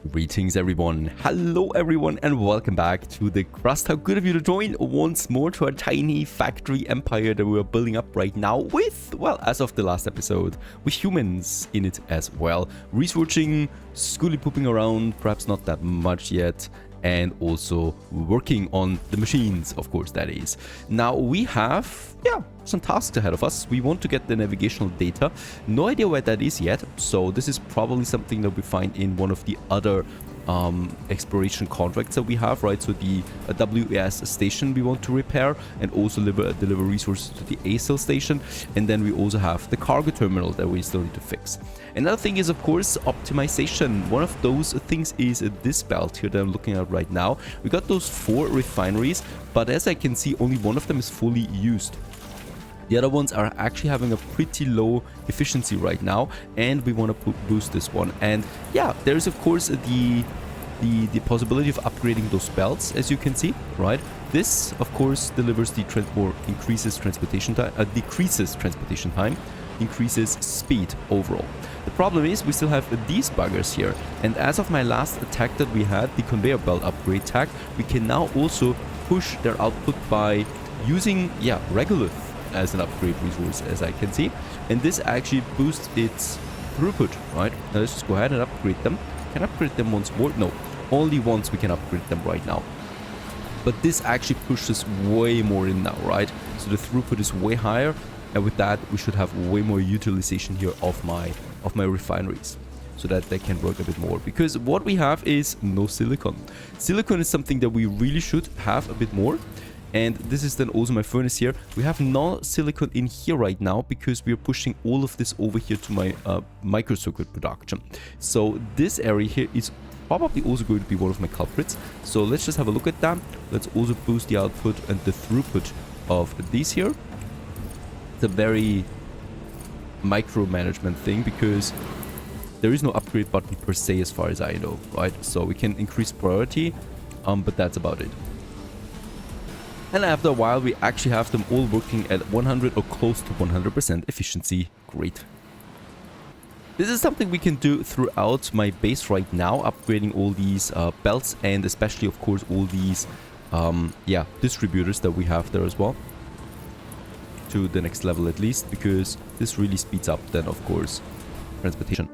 Greetings everyone, hello everyone and welcome back to the Crust. How good of you to join once more to our tiny factory empire that we are building up right now with, well, as of the last episode, with humans in it as well. Researching, schooly pooping around, perhaps not that much yet, and also working on the machines, of course, that is. Now we have, some tasks ahead of us. We want to get the navigational data. No idea where that is yet, so this is probably something that we find in one of the other exploration contracts that we have, right? So the WES station we want to repair and also deliver resources to the ASIL station, and then we also have the cargo terminal that we still need to fix. Another thing is, of course, optimization. One of those things is this belt here that I'm looking at right now. We got those 4 refineries, but as I can see, only one of them is fully used. The other ones are actually having a pretty low efficiency right now, and we want to boost this one. And yeah, there's of course the possibility of upgrading those belts, as you can see, right? This of course delivers the increases transportation time, decreases transportation time, increases speed overall. The problem is we still have these buggers here, and as of my last attack that we had, the conveyor belt upgrade tag, we can now also push their output by using regolith as an upgrade resource, as I can see, and this actually boosts its throughput, right? Now let's just go ahead and upgrade them. Can I upgrade them once more? No, only once we can upgrade them right now. But this actually pushes way more in now, right? So the throughput is way higher, and with that we should have way more utilization here of my refineries, so that they can work a bit more, because what we have is no silicon. Silicon is something that we really should have a bit more. And this is then also my furnace here. We have no silicon in here right now because we are pushing all of this over here to my microcircuit production. So this area here is probably also going to be one of my culprits. So let's just have a look at that. Let's also boost the output and the throughput of these here. It's a very micromanagement thing because there is no upgrade button per se as far as I know, right? So we can increase priority, but that's about it. And after a while, we actually have them all working at 100 or close to 100% efficiency. Great. This is something we can do throughout my base right now, upgrading all these belts and especially, of course, all these distributors that we have there as well to the next level at least, because this really speeds up then, of course, transportation.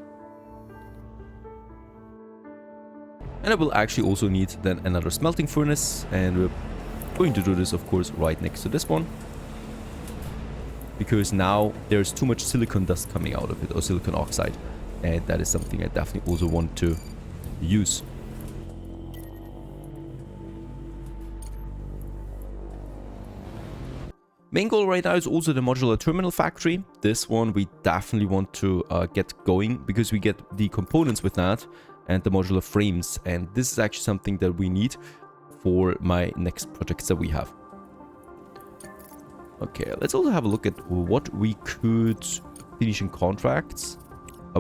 And I will actually also need then another smelting furnace, and we're going to do this, of course, right next to this one, because now there's too much silicon dust coming out of it, or silicon oxide, and that is something I definitely also want to use. Main goal right now is also the modular terminal factory. This one we definitely want to get going, because we get the components with that and the modular frames, and this is actually something that we need for my next projects that we have. Okay, let's also have a look at what we could finish in contracts.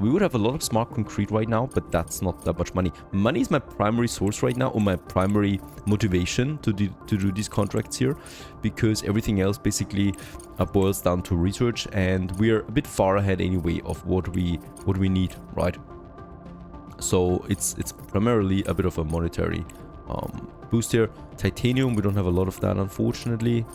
We would have a lot of smart concrete right now, but that's not that much money. Money is my primary source right now, or my primary motivation to do these contracts here, because everything else basically boils down to research, and we're a bit far ahead anyway of what we need, right? So it's primarily a bit of a monetary boost here. Titanium, we don't have a lot of that, unfortunately.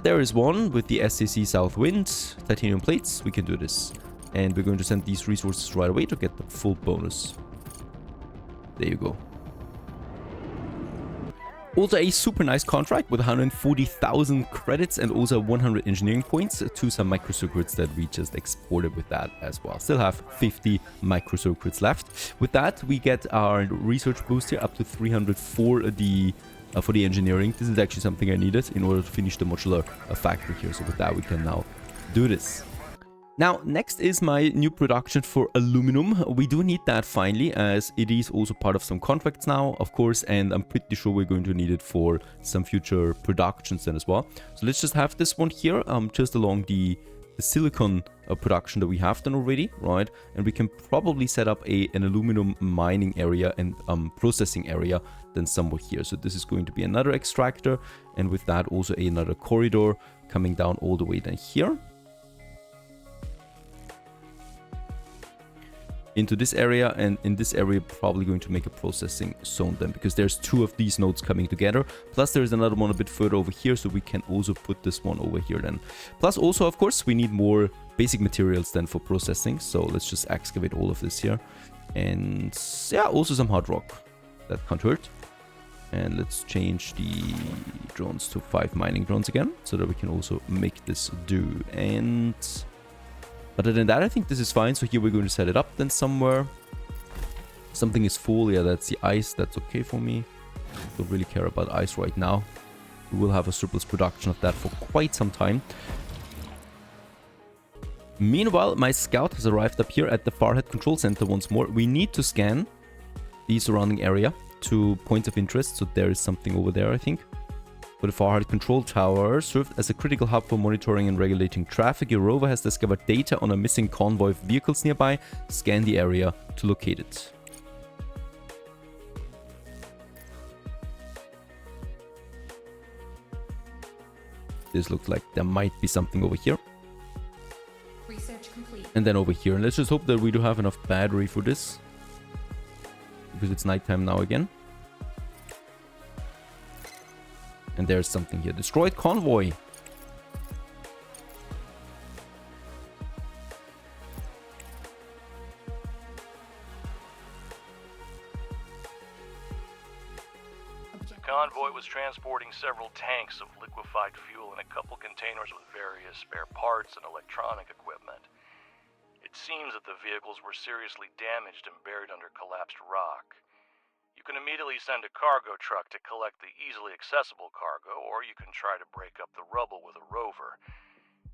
There is one with the SCC South Wind. Titanium plates, we can do this. And we're going to send these resources right away to get the full bonus. There you go. Also a super nice contract with 140,000 credits and also 100 engineering points to some microcircuits that we just exported with that as well. Still have 50 microcircuits left. With that, we get our research boost here up to 300 for the engineering. This is actually something I needed in order to finish the modular factory here. So with that, we can now do this. Now, next is my new production for aluminum. We do need that finally, as it is also part of some contracts now, of course, and I'm pretty sure we're going to need it for some future productions then as well. So let's just have this one here, just along the silicon production that we have done already, right? And we can probably set up an aluminum mining area and processing area then somewhere here. So this is going to be another extractor, and with that also another corridor coming down all the way down here. into this area, and in this area probably going to make a processing zone then, because there's 2 of these nodes coming together. Plus there's another one a bit further over here, so we can also put this one over here then. Plus also, of course, we need more basic materials then for processing, so let's just excavate all of this here. And yeah, also some hard rock, that can't hurt. And let's change the drones to 5 mining drones again, so that we can also make this do. And other than that, I think this is fine. So here we're going to set it up then somewhere. Something is full. Yeah, that's the ice. That's okay for me. Don't really care about ice right now. We will have a surplus production of that for quite some time. Meanwhile, my scout has arrived up here at the Farhead Control Center once more. We need to scan the surrounding area to points of interest. So there is something over there, I think. For the Farhead Control Tower, served as a critical hub for monitoring and regulating traffic, your rover has discovered data on a missing convoy of vehicles nearby. Scan the area to locate it. This looks like there might be something over here. Research complete. And then over here. And let's just hope that we do have enough battery for this, because it's nighttime now again. And there's something here. Destroyed convoy. The convoy was transporting several tanks of liquefied fuel and a couple containers with various spare parts and electronic equipment. It seems that the vehicles were seriously damaged and buried under collapsed rock. You can immediately send a cargo truck to collect the easily accessible cargo, or you can try to break up the rubble with a rover.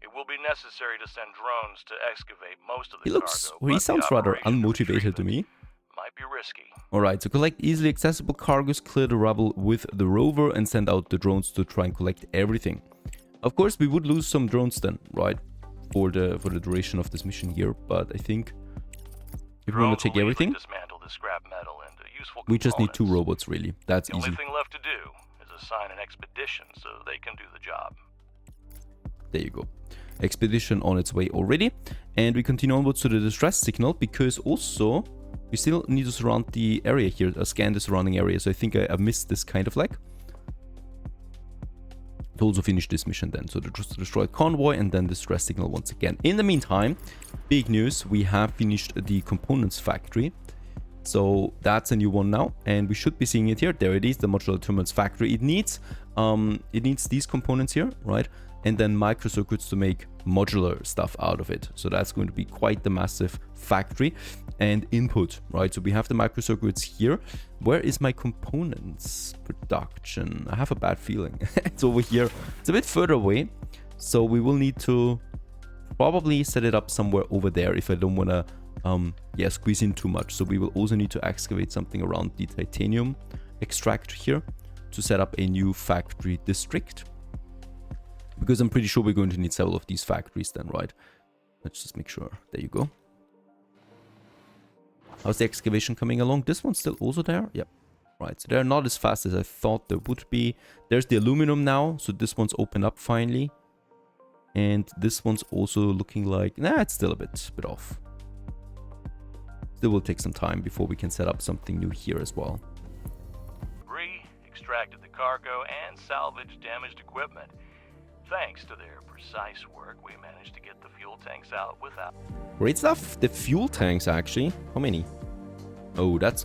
It will be necessary to send drones to excavate most of the cargo. He sounds rather unmotivated to me. Might be risky. Alright, so collect easily accessible cargoes, clear the rubble with the rover, and send out the drones to try and collect everything. Of course, we would lose some drones then, right? For the duration of this mission here, but I think if we want to take everything, dismantle the scrap metal into useful we just need 2 components. robots, really. That's The easy. only thing left to do is assign an expedition so they can do the job. There you go. Expedition on its way already. And we continue onwards to the distress signal, because also we still need to surround the area here, scan the surrounding area. So I think I missed this kind of like. To also finish this mission then. So the destroyed convoy and then distress signal once again. In the meantime, big news, we have finished the components factory. So that's a new one now, and we should be seeing it here. There it is, the modular terminals factory. It needs these components here, right? And then microcircuits to make modular stuff out of it. So that's going to be quite the massive factory and input, right? So we have the microcircuits here. Where is my components production? I have a bad feeling. It's over here. It's a bit further away. So we will need to probably set it up somewhere over there if I don't want to squeeze in too much. So we will also need to excavate something around the titanium extractor here to set up a new factory district. Because I'm pretty sure we're going to need several of these factories then, right? Let's just make sure. There you go. How's the excavation coming along? This one's still also there? Yep. Right, so they're not as fast as I thought they would be. There's the aluminum now, so this one's opened up finally. And this one's also looking like... Nah, it's still a bit off. Still will take some time before we can set up something new here as well. Extracted the cargo and salvaged damaged equipment. Thanks to their precise work, we managed to get the fuel tanks out without... Great stuff. The fuel tanks, actually. How many? Oh, that's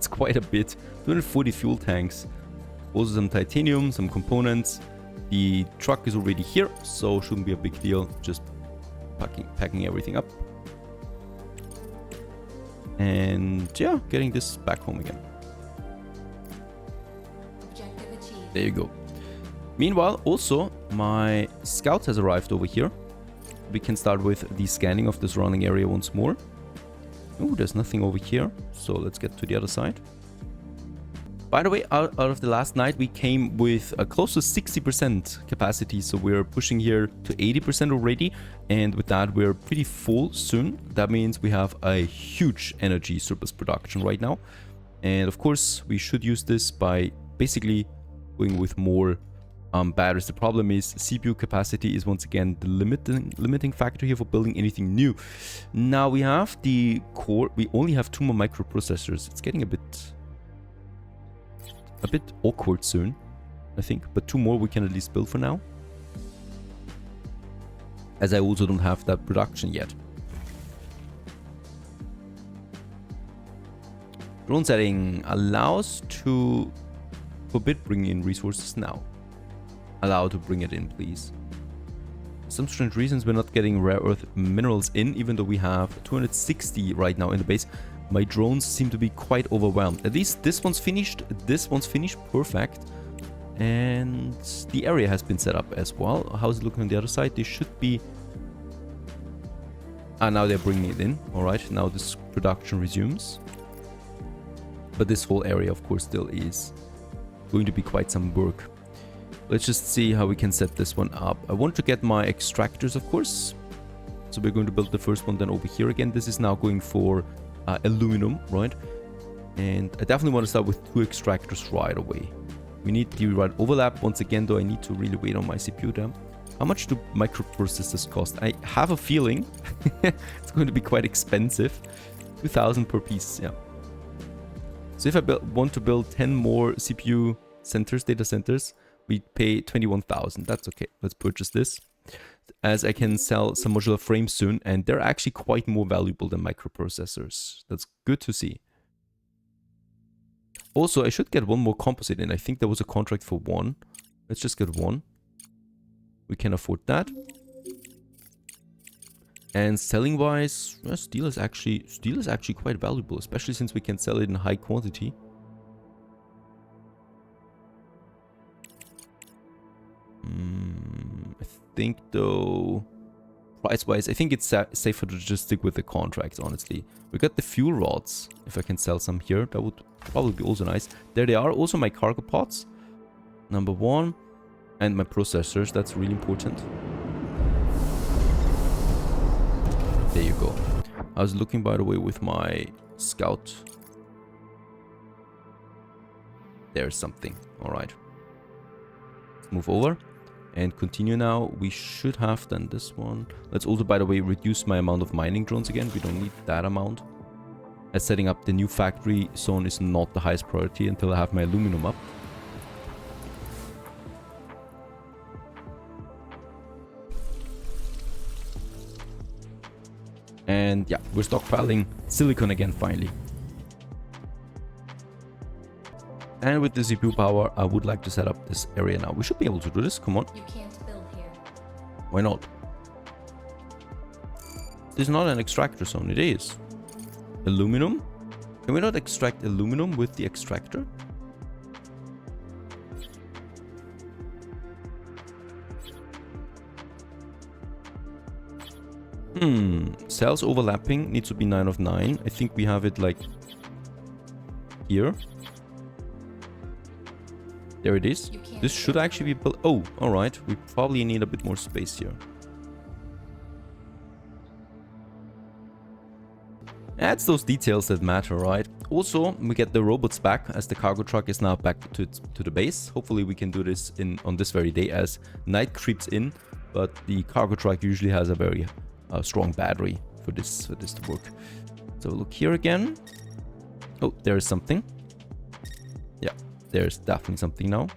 quite a bit. 240 fuel tanks. Also some titanium, some components. The truck is already here, so shouldn't be a big deal. Just packing everything up. And yeah, getting this back home again. Objective achieved. There you go. Meanwhile, also, my scout has arrived over here. We can start with the scanning of the surrounding area once more. Oh, there's nothing over here. So let's get to the other side. By the way, out of the last night, we came with a close to 60% capacity. So we're pushing here to 80% already. And with that, we're pretty full soon. That means we have a huge energy surplus production right now. And of course, we should use this by basically going with more batteries. The problem is CPU capacity is once again the limiting factor here for building anything new. Now we have the core. We only have 2 more microprocessors. It's getting a bit awkward soon, I think. But 2 more we can at least build for now, as I also don't have that production yet. Drone setting allows to forbid bringing in resources now. Allow to bring it in, please. For some strange reasons we're not getting rare earth minerals in, even though we have 260 right now in the base. My drones seem to be quite overwhelmed. At least this one's finished. This one's finished. Perfect. And the area has been set up as well. How's it looking on the other side? They should be... Ah, now they're bringing it in. Alright, now this production resumes. But this whole area, of course, still is going to be quite some work. Let's just see how we can set this one up. I want to get my extractors, of course. So we're going to build the first one then over here again. This is now going for aluminum, right? And I definitely want to start with 2 extractors right away. We need the right overlap. Once again, though, I need to really wait on my CPU there. How much do microprocessors cost? I have a feeling it's going to be quite expensive. 2,000 per piece, yeah. So if I want to build 10 more CPU centers, data centers, we pay 21,000. That's okay. Let's purchase this, as I can sell some modular frames soon, and they're actually quite more valuable than microprocessors. That's good to see. Also, I should get 1 more composite in. I think there was a contract for 1. Let's just get 1. We can afford that. And selling wise, well, steel is actually quite valuable, especially since we can sell it in high quantity. I think though, price wise, I think it's safer to just stick with the contracts, honestly. We got the fuel rods. If I can sell some here, that would probably be also nice. There they are. Also my cargo pods, number 1, and my processors. That's really important. There you go. I was looking, by the way, with my scout. There's something. All right. Let's move over and continue now. We should have done this one. Let's also, by the way, reduce my amount of mining drones again. We don't need that amount, as setting up the new factory zone is not the highest priority until I have my aluminum up. And yeah, we're stockpiling silicon again finally. And with the CPU power, I would like to set up this area now. We should be able to do this. Come on. You can't build here. Why not? This is not an extractor zone. It is. Aluminum? Can we not extract aluminum with the extractor? Cells overlapping needs to be 9 of 9. I think we have it like here. There it is. This should actually be built. Oh, alright. We probably need a bit more space here. That's those details that matter, right? Also, we get the robots back, as the cargo truck is now back to the base. Hopefully we can do this on this very day as night creeps in. But the cargo truck usually has a very strong battery for this to work. So look here again. Oh, there is something. Yeah, there's definitely something now.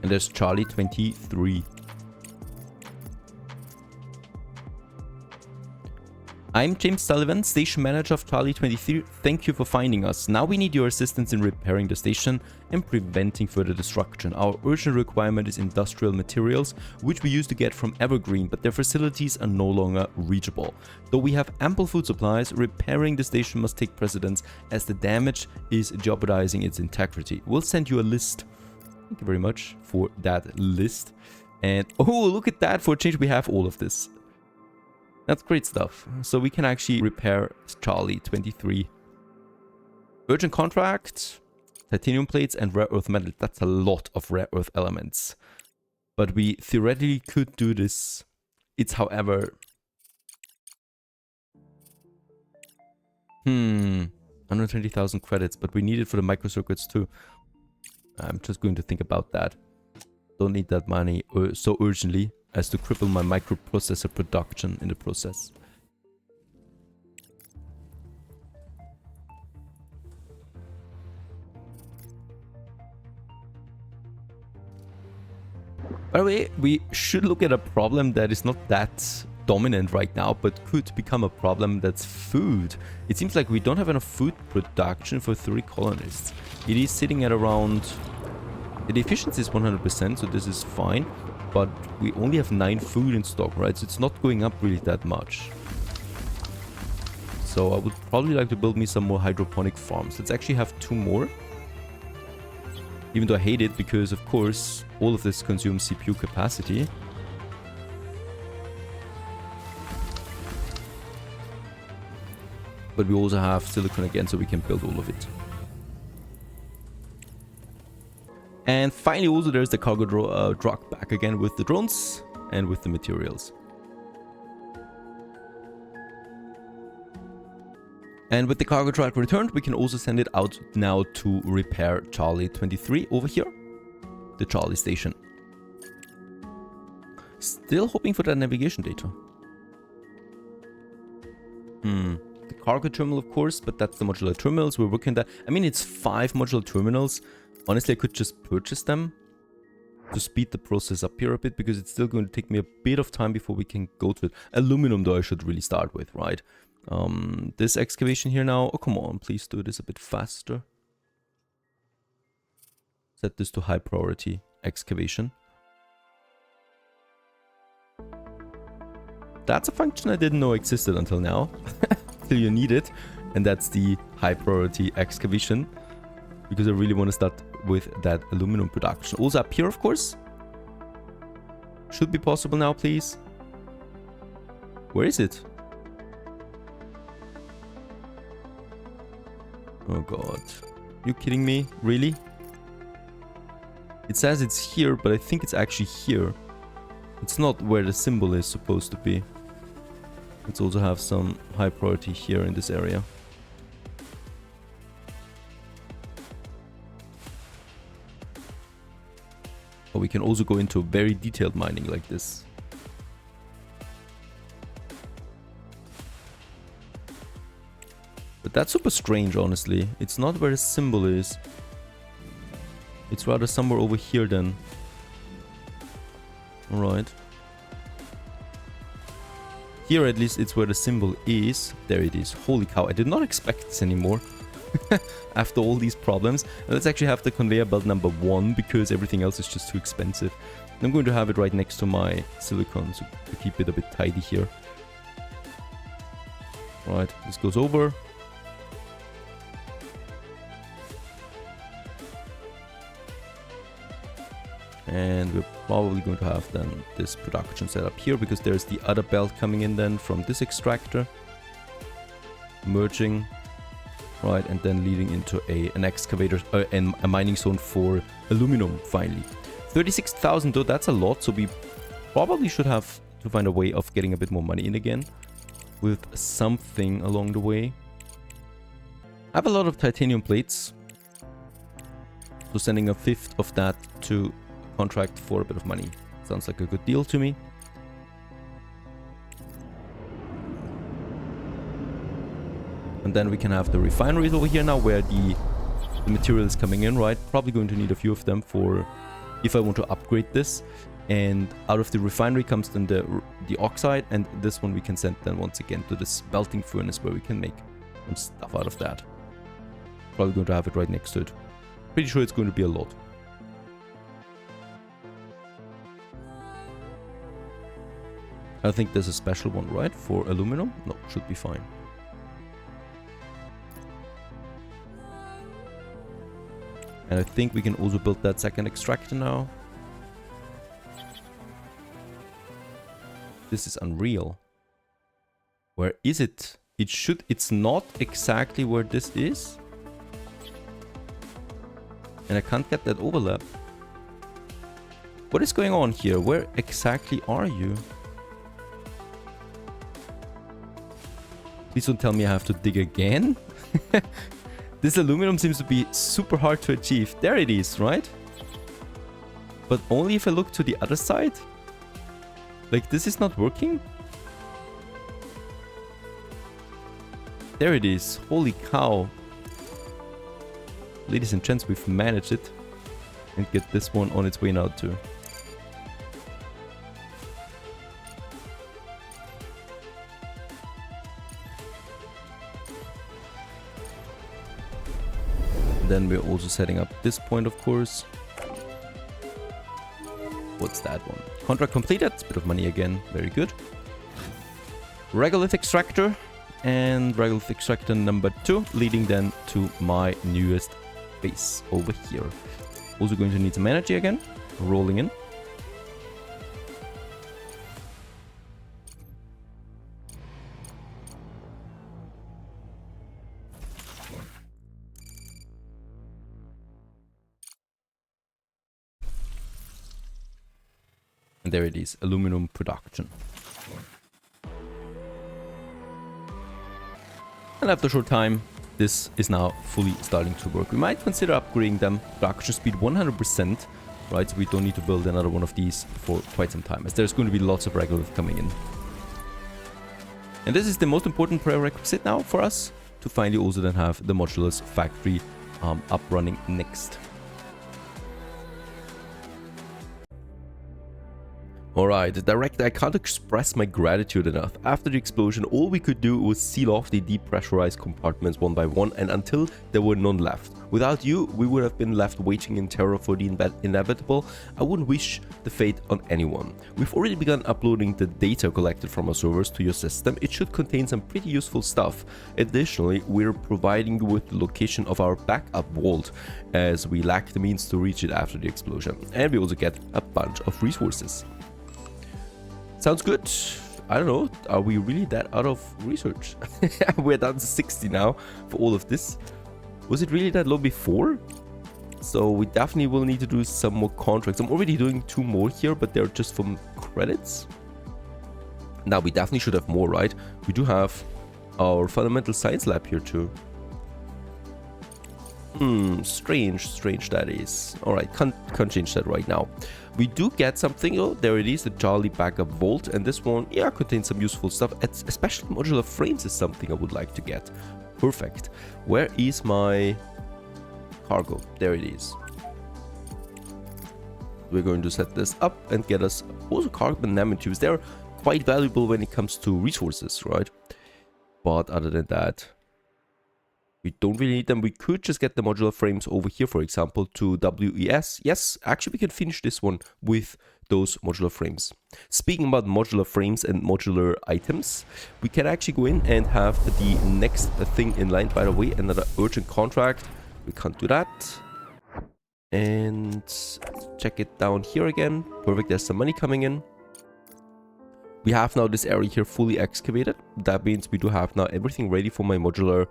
And there's Charlie 23. I'm James Sullivan, station manager of Charlie 23. Thank you for finding us. Now we need your assistance in repairing the station and preventing further destruction. Our urgent requirement is industrial materials, which we used to get from Evergreen, but their facilities are no longer reachable. Though we have ample food supplies, repairing the station must take precedence as the damage is jeopardizing its integrity. We'll send you a list. Thank you very much for that list. And oh, look at that. For a change, we have all of this. That's great stuff. So we can actually repair Charlie 23. Urgent contract, titanium plates, and rare earth metal. That's a lot of rare earth elements. But we theoretically could do this. It's, however... 120,000 credits, but we need it for the microcircuits too. I'm just going to think about that. Don't need that money so urgently as to cripple my microprocessor production in the process. By the way, we should look at a problem that is not that dominant right now, but could become a problem. That's food. It seems like we don't have enough food production for 3 colonists. It is sitting at around... The efficiency is 100%, so this is fine. But we only have 9 food in stock, right? So it's not going up really that much. So I would probably like to build me some more hydroponic farms. Let's actually have 2 more. Even though I hate it because, of course, all of this consumes CPU capacity. But we also have silicon again, so we can build all of it. And finally, also there's the cargo truck back again with the drones and with the materials. And with the cargo truck returned, we can also send it out now to repair Charlie 23 over here, the Charlie station. Still hoping for that navigation data. The cargo terminal, of course, but that's the modular terminals. We're working on that. I mean, it's 5 modular terminals. Honestly, I could just purchase them to speed the process up here a bit, because it's still going to take me a bit of time before we can go to it. Aluminum, though, I should really start with, right? This excavation here now. Oh, come on, please do this a bit faster. Set this to high priority excavation. That's a function I didn't know existed until now. Till you need it. And that's the high priority excavation. Because I really want to start with that aluminum production. Also up here, of course. Should be possible now, please. Where is it? Oh god. You kidding me? Really? It says it's here, but I think it's actually here. It's not where the symbol is supposed to be. Let's also have some high priority here in this area. Or we can also go into very detailed mining like this. But that's super strange, honestly. It's not where the symbol is. It's rather somewhere over here then. Alright. Here at least it's where the symbol is. There it is. Holy cow, I did not expect this anymore. After all these problems. And let's actually have the conveyor belt number 1, because everything else is just too expensive. And I'm going to have it right next to my silicon, so to keep it a bit tidy here. Right, this goes over. And we're probably going to have then this production set up here, because there's the other belt coming in then from this extractor. Merging. Right, and then leading into an excavator and a mining zone for aluminum finally. 36,000 though, that's a lot, so we probably should have to find a way of getting a bit more money in again with something along the way. I have a lot of titanium plates, so sending a 1/5 of that to contract for a bit of money sounds like a good deal to me. And then we can have the refineries over here now, where the material is coming in, right? Probably going to need a few of them for if I want to upgrade this. And out of the refinery comes then the oxide, and this one we can send then once again to this smelting furnace, where we can make some stuff out of that. Probably going to have it right next to it. Pretty sure it's going to be a lot. I think there's a special one, right? For aluminum? No, should be fine. And I think we can also build that second extractor now. This is unreal. Where is it? It's not exactly where this is. And I can't get that overlap. What is going on here? Where exactly are you? Please don't tell me I have to dig again. This aluminum seems to be super hard to achieve. There it is, right? But only if I look to the other side? Like, this is not working? There it is. Holy cow. Ladies and gents, we've managed it. And get this one on its way now too. Then we're also setting up this point, of course. What's that one? Contract completed. Bit of money again. Very good. Regolith extractor. And regolith extractor number 2. Leading then to my newest base over here. Also going to need some energy again. Rolling in. And there it is, aluminum production. And after a short time, this is now fully starting to work. We might consider upgrading them. Production speed 100%, right? So we don't need to build another one of these for quite some time, as there's going to be lots of regolith coming in. And this is the most important prerequisite now for us, to finally also then have the modulus factory up running next. Alright, Director, I can't express my gratitude enough. After the explosion, all we could do was seal off the depressurized compartments one by one, and until there were none left. Without you, we would have been left waiting in terror for the inevitable. I wouldn't wish the fate on anyone. We've already begun uploading the data collected from our servers to your system. It should contain some pretty useful stuff. Additionally, we're providing you with the location of our backup vault, as we lack the means to reach it after the explosion. And we also get a bunch of resources. Sounds good. I don't know. Are we really that out of research? We're down to 60 now for all of this. Was it really that low before? So we definitely will need to do some more contracts. I'm already doing 2 more here, but they're just from credits. Now we definitely should have more, right? We do have our fundamental science lab here too. Strange that is. Alright, can't change that right now. We do get something, oh, there it is, the Charlie backup vault, and this one, yeah, contains some useful stuff. It's, especially modular frames is something I would like to get. Perfect. Where is my cargo? There it is. We're going to set this up and get us also carbon nanotubes. They're quite valuable when it comes to resources, right? But other than that, we don't really need them. We could just get the modular frames over here, for example, to WES. Yes, actually we can finish this one with those modular frames. Speaking about modular frames and modular items, we can actually go in and have the next thing in line. By the way, another urgent contract. We can't do that. And check it down here again. Perfect, there's some money coming in. We have now this area here fully excavated. That means we do have now everything ready for my modular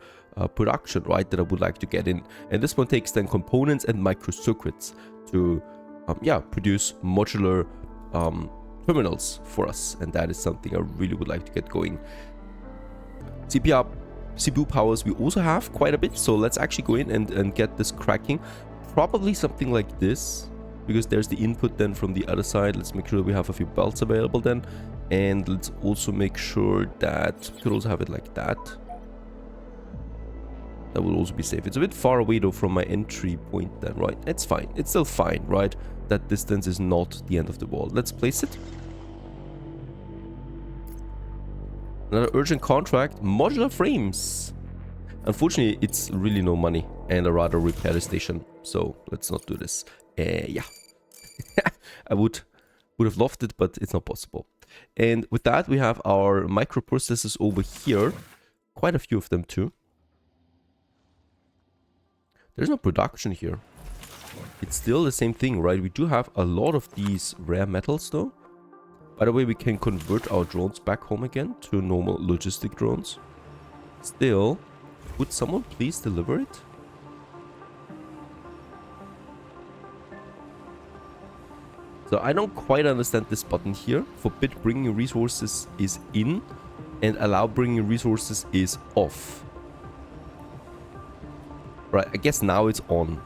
production, right, that I would like to get in. And this one takes then components and microcircuits to, produce modular terminals for us. And that is something I really would like to get going. CPU powers we also have quite a bit. So let's actually go in and get this cracking. Probably something like this, because there's the input then from the other side. Let's make sure that we have a few belts available then. And let's also make sure that we could also have it like that. That will also be safe. It's a bit far away though from my entry point then, right? It's fine. It's still fine, right? That distance is not the end of the wall. Let's place it. Another urgent contract. Modular frames. Unfortunately, it's really no money. And I'd rather repair the station. So let's not do this. Yeah. I would have loved it, but it's not possible. And with that, we have our microprocessors over here. Quite a few of them too. There's no production here. It's still the same thing, right? We do have a lot of these rare metals though. By the way, we can convert our drones back home again to normal logistic drones. Still, would someone please deliver it? So I don't quite understand this button here. Forbid bringing resources is in and allow bringing resources is off. Right, I guess now it's on.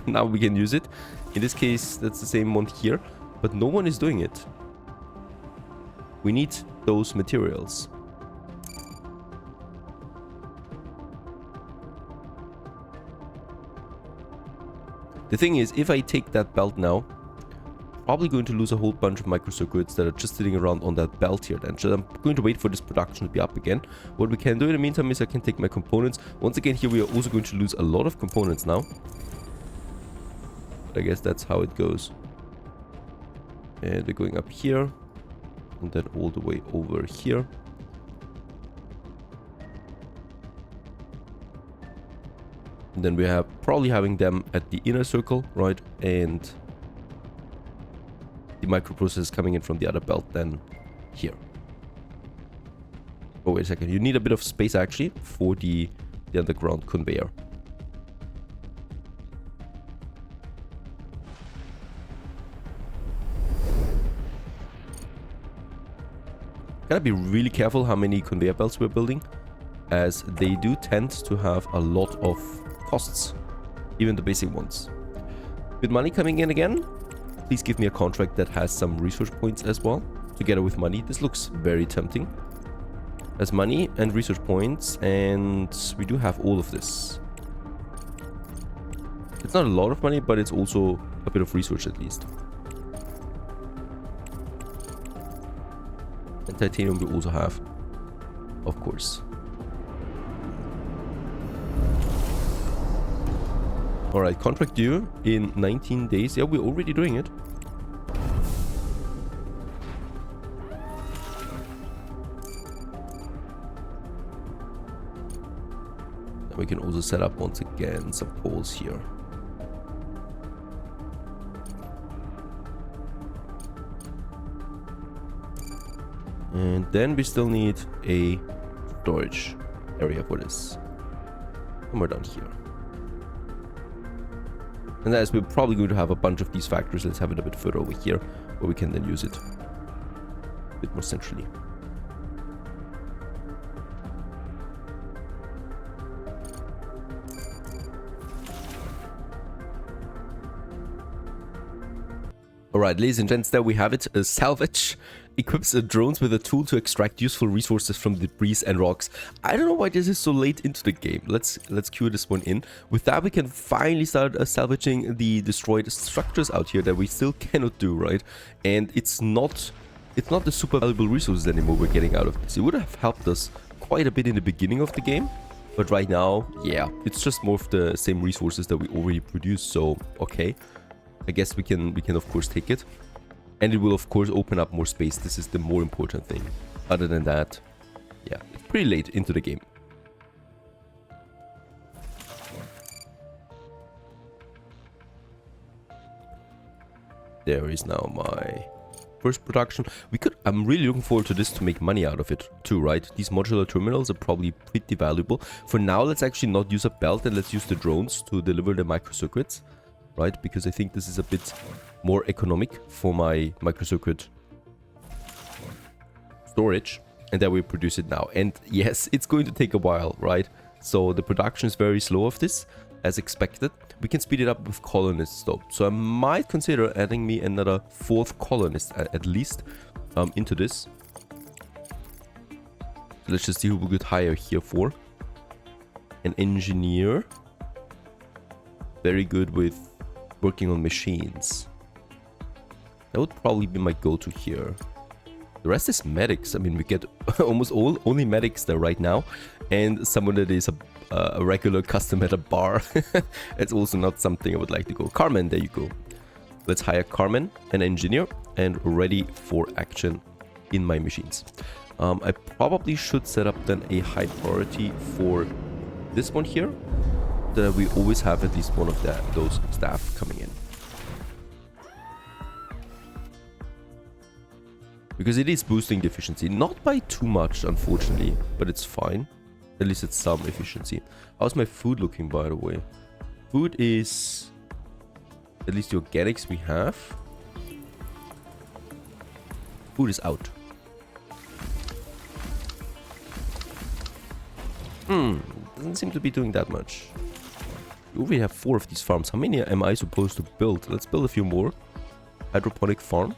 Now we can use it. In this case, that's the same one here, but no one is doing it. We need those materials. The thing is, if I take that belt now, probably going to lose a whole bunch of microcircuits that are just sitting around on that belt here then. So I'm going to wait for this production to be up again. What we can do in the meantime is I can take my components. Once again, here we are also going to lose a lot of components now. But I guess that's how it goes. And we're going up here. And then all the way over here. And then we have probably having them at the inner circle, right? And the microprocessors coming in from the other belt then here. Oh, wait a second. You need a bit of space actually for the underground conveyor. Gotta be really careful how many conveyor belts we're building, as they do tend to have a lot of costs, even the basic ones. With money coming in again, please give me a contract that has some research points as well, together with money. This looks very tempting. As money and research points, and we do have all of this. It's not a lot of money, but it's also a bit of research at least. And titanium we also have, of course. Alright, contract due in 19 days. Yeah, we're already doing it. And we can also set up once again some poles here. And then we still need a storage area for this. And we're down here. And as we're probably going to have a bunch of these factories, let's have it a bit further over here, where we can then use it a bit more centrally. Alright, ladies and gents, there we have it. Salvage equips drones with a tool to extract useful resources from debris and rocks. I don't know why this is so late into the game. Let's cue this one in. With that, we can finally start salvaging the destroyed structures out here that we still cannot do, right? And it's not the super valuable resources anymore we're getting out of this. It would have helped us quite a bit in the beginning of the game. But right now, yeah, it's just more of the same resources that we already produced. So, okay. I guess we can of course take it, and it will of course open up more space. This is the more important thing. Other than that, yeah, it's pretty late into the game. There is now my first production. I'm really looking forward to this to make money out of it too, right? These modular terminals are probably pretty valuable. For now, let's actually not use a belt and let's use the drones to deliver the microcircuits. Right, because I think this is a bit more economic for my microcircuit storage, and that we produce it now. And yes, it's going to take a while, right? So the production is very slow of this, as expected. We can speed it up with colonists though, so I might consider adding me another 4th colonist at least into this. Let's just see who we could hire here for. An engineer, very good with working on machines. That would probably be my go-to here. The rest is medics. I mean, we get almost only medics there right now, and someone that is a regular customer at a bar. It's also not something I would like to go. Carmen, there you go. Let's hire Carmen, an engineer, and ready for action in my machines. I probably should set up then a high priority for this one here, that we always have at least one of those staff coming in. Because it is boosting the efficiency. Not by too much, unfortunately, but it's fine. At least it's some efficiency. How's my food looking, by the way? Food is... At least the organics we have. Food is out. Doesn't seem to be doing that much. We already have 4 of these farms. How many am I supposed to build? Let's build a few more. Hydroponic farm.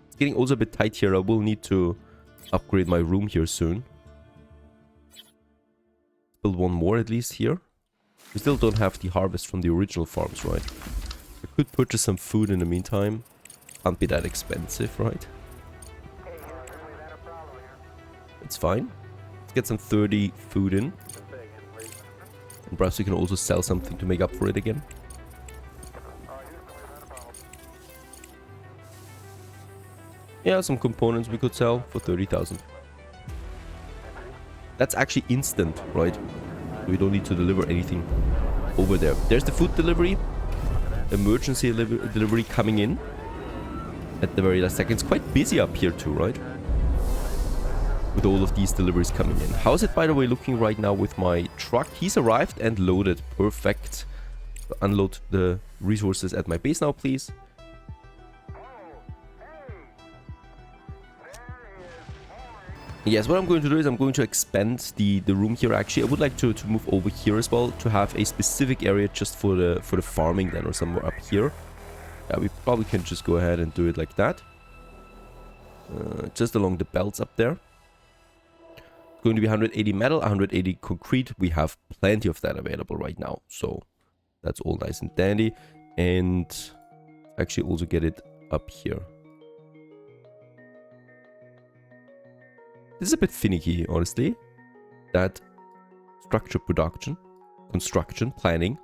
It's getting also a bit tight here. I will need to upgrade my room here soon. Build one more at least here. We still don't have the harvest from the original farms, right? I could purchase some food in the meantime. Can't be that expensive, right? It's fine. Let's get some 30 food in. And perhaps we can also sell something to make up for it again. Yeah, some components we could sell for 30,000. That's actually instant, right? We don't need to deliver anything over there. There's the food delivery. Emergency delivery coming in at the very last second. It's quite busy up here too, right? With all of these deliveries coming in. How's it, by the way, looking right now with my truck? He's arrived and loaded. Perfect. Unload the resources at my base now, please. Yes, what I'm going to do is I'm going to expand the room here. Actually, I would like to move over here as well to have a specific area just for the farming then, or somewhere up here. Yeah, we probably can just go ahead and do it like that. Just along the belts up there. It's going to be 180 metal, 180 concrete. We have plenty of that available right now, so that's all nice and dandy. And actually also get it up here. This is a bit finicky, honestly. That structure production, construction, planning.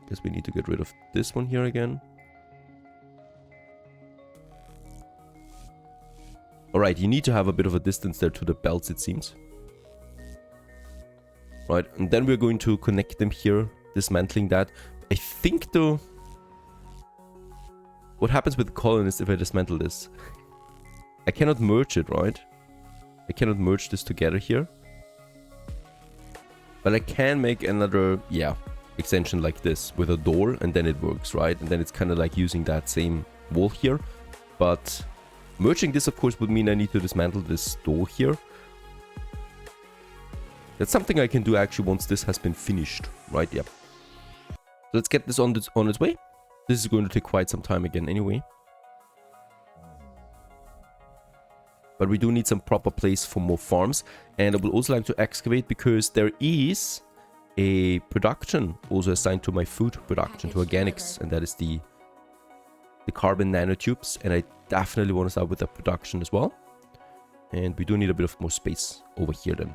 Guess we need to get rid of this one here again. Alright, you need to have a bit of a distance there to the belts, it seems. Right, and then we're going to connect them here, dismantling that. I think though... What happens with the colonists if I dismantle this? I cannot merge it, right? I cannot merge this together here. But I can make another, yeah, extension like this with a door, and then it works, right? And then it's kind of like using that same wall here. But merging this, of course, would mean I need to dismantle this door here. That's something I can do actually once this has been finished, right? Yeah. So let's get this on its way. This is going to take quite some time again anyway. But we do need some proper place for more farms. And I would also like to excavate because there is a production also assigned to my food production, to organics. And that is the carbon nanotubes. And I definitely want to start with that production as well. And we do need a bit of more space over here then.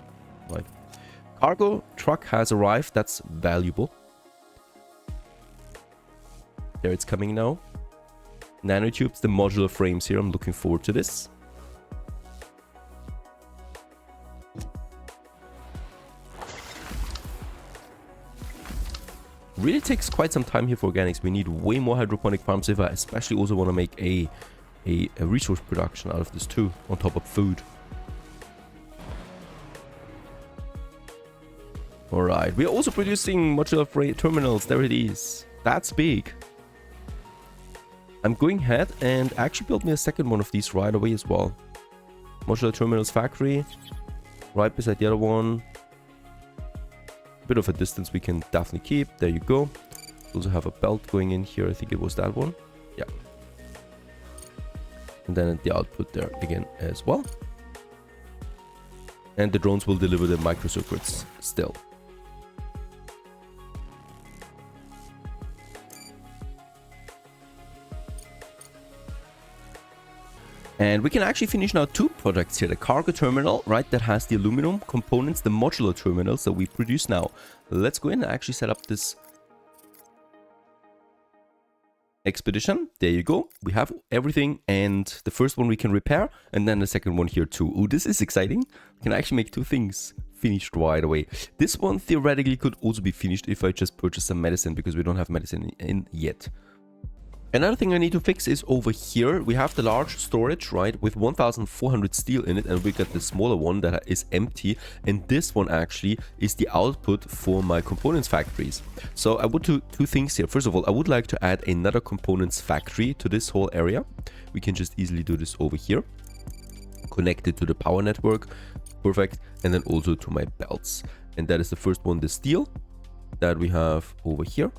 Right. Cargo truck has arrived. That's valuable. There it's coming now. Nanotubes, the modular frames here. I'm looking forward to this. Really takes quite some time here for organics. We need way more hydroponic farms if I especially also want to make a resource production out of this too, on top of food. Alright, we are also producing modular terminals. There it is. That's big. I'm going ahead and actually build me a second one of these right away as well. Modular terminals factory, right beside the other one. Bit of a distance we can definitely keep. There you go. Also have a belt going in here. I think it was that one. Yeah. And then the output there again as well. And the drones will deliver the microcircuits still. And we can actually finish now 2 products here. The cargo terminal, right, that has the aluminum components, the modular terminals that we produce now. Let's go in and actually set up this expedition. There you go. We have everything, and the first one we can repair, and then the second one here too. Oh, this is exciting. We can actually make 2 things finished right away. This one theoretically could also be finished if I just purchase some medicine, because we don't have medicine in yet. Another thing I need to fix is over here. We have the large storage, right, with 1400 steel in it, and we got the smaller one that is empty. And this one actually is the output for my components factories. So I would do 2 things here. First of all, I would like to add another components factory to this whole area. We can just easily do this over here. Connect it to the power network. Perfect. And then also to my belts. And that is the first one, the steel that we have over here,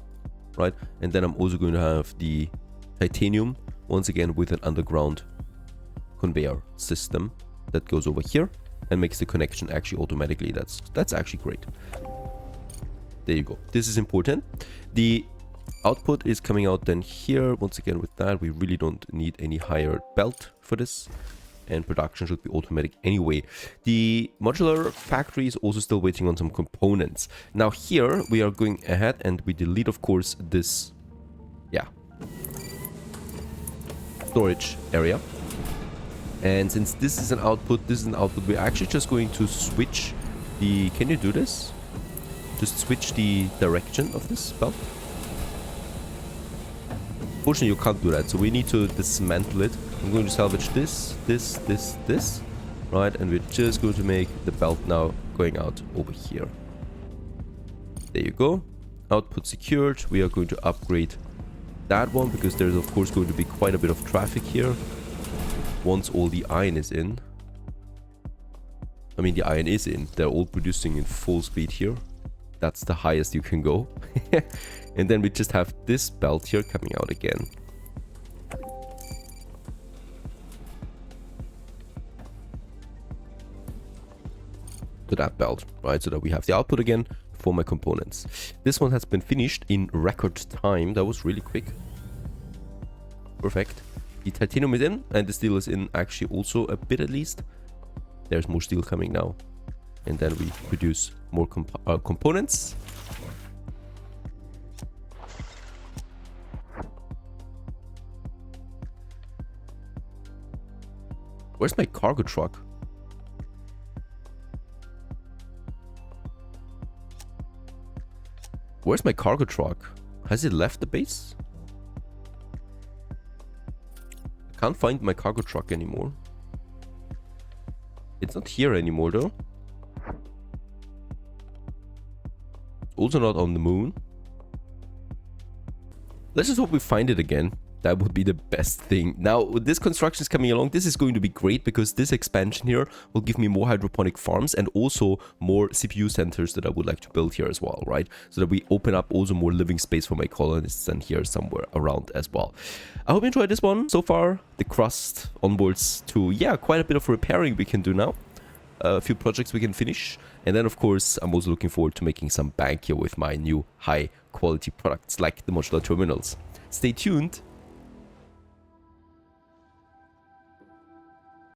right? And then I'm also going to have the titanium, once again with an underground conveyor system that goes over here and makes the connection actually automatically. That's actually great. There you go. This is important. The output is coming out then here. Once again, with that, we really don't need any higher belt for this. And production should be automatic anyway. The modular factory is also still waiting on some components. Now here we are going ahead and we delete, of course, this, yeah, storage area. And since this is an output, we're actually just going to switch the, can you do this? Just switch the direction of this belt. Unfortunately, you can't do that, so we need to dismantle it. I'm going to salvage this, right? And we're just going to make the belt now going out over here. There you go. Output secured. We are going to upgrade that one because there's of course going to be quite a bit of traffic here once all the iron is in. I mean, the iron is in. They're all producing in full speed here. That's the highest you can go. And then we just have this belt here coming out again. To that belt, right? So that we have the output again for my components. This one has been finished in record time. That was really quick. Perfect. The titanium is in and the steel is in actually also a bit at least. There's more steel coming now. And then we produce more components. Where's my cargo truck? Where's my cargo truck? Has it left the base? I can't find my cargo truck anymore. It's not here anymore though. Also not on the moon. Let's just hope we find it again. That would be the best thing. Now, with this construction is coming along, this is going to be great because this expansion here will give me more hydroponic farms and also more CPU centers that I would like to build here as well, right? So that we open up also more living space for my colonists and here somewhere around as well. I hope you enjoyed this one. So far, the crust onwards to, yeah, quite a bit of repairing we can do now. A few projects we can finish. And then, of course, I'm also looking forward to making some bank here with my new high quality products like the modular terminals. Stay tuned.